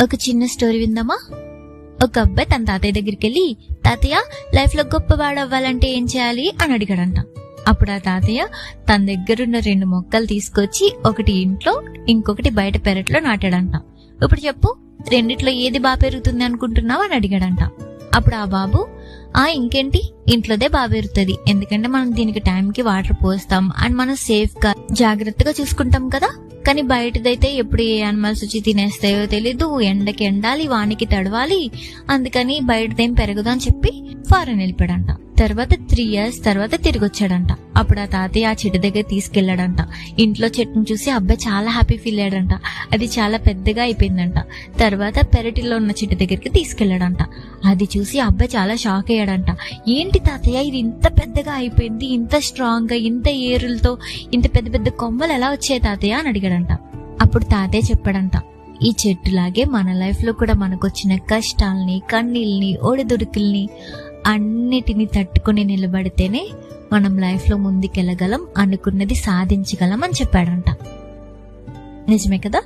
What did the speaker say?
ఒక చిన్న స్టోరీ విందామా? ఒక అబ్బాయి తన తాతయ్య దగ్గరికి వెళ్ళి, తాతయ్య, లైఫ్ లో గొప్పవాడు అవ్వాలంటే ఏం చేయాలి అని అడిగాడంట. అప్పుడు ఆ తాతయ్య తన దగ్గరున్న 2 మొక్కలు తీసుకొచ్చి ఒకటి ఇంట్లో, ఇంకొకటి బయట పెరట్లో నాటాడంట. ఇప్పుడు చెప్పు, రెండిట్లో ఏది బాగా పెరుగుతుంది అనుకుంటున్నావు అని అడిగాడంట. అప్పుడు ఆ బాబు, ఇంకేంటి, ఇంట్లోదే బాగా పెరుగుతుంది, ఎందుకంటే మనం దీనికి టైంకి వాటర్ పోస్తాం అండ్ మనం సేఫ్ గా జాగ్రత్తగా చూసుకుంటాం కదా. కానీ బయటదైతే ఎప్పుడు ఏ యానిమల్స్ వచ్చి తినేస్తాయో తెలీదు, ఎండకి ఎండాలి, వానికి తడవాలి, అందుకని బయటదేం పెరగదు అని చెప్పి ఫారెన్ వెళ్ళిపోయాడంట. తర్వాత 3 years తర్వాత తిరిగి వచ్చాడంట. అప్పుడు ఆ తాతయ్య ఆ చెట్టు దగ్గర తీసుకెళ్లాడంట. ఇంట్లో చెట్టును చూసి అబ్బాయి చాలా హ్యాపీ ఫీల్ అయ్యాడంట. అది చాలా పెద్దగా అయిపోయిందంట. తర్వాత పెరటిలో ఉన్న చెట్టు దగ్గరికి తీసుకెళ్లాడంట. అది చూసి అబ్బాయి చాలా షాక్ అయ్యాడంట. ఏంటి తాతయ్య, ఇది ఇంత పెద్దగా అయిపోయింది, ఇంత స్ట్రాంగ్ గా, ఇంత ఏరులతో, ఇంత పెద్ద పెద్ద కొమ్మలు ఎలా వచ్చాయి తాతయ్య అని అడిగాడంట. అప్పుడు తాతయ్య చెప్పాడంట, ఈ చెట్టులాగే మన లైఫ్ లో కూడా మనకొచ్చిన కష్టాల్ని, కన్నీళ్ళని, ఒడిదుడుకుల్ని అన్నిటిని తట్టుకుని నిలబడితేనే మనం లైఫ్ లో ముందుకెళ్ళగలం, అనుకున్నది సాధించగలం అని చెప్పాడంట. నిజమే కదా?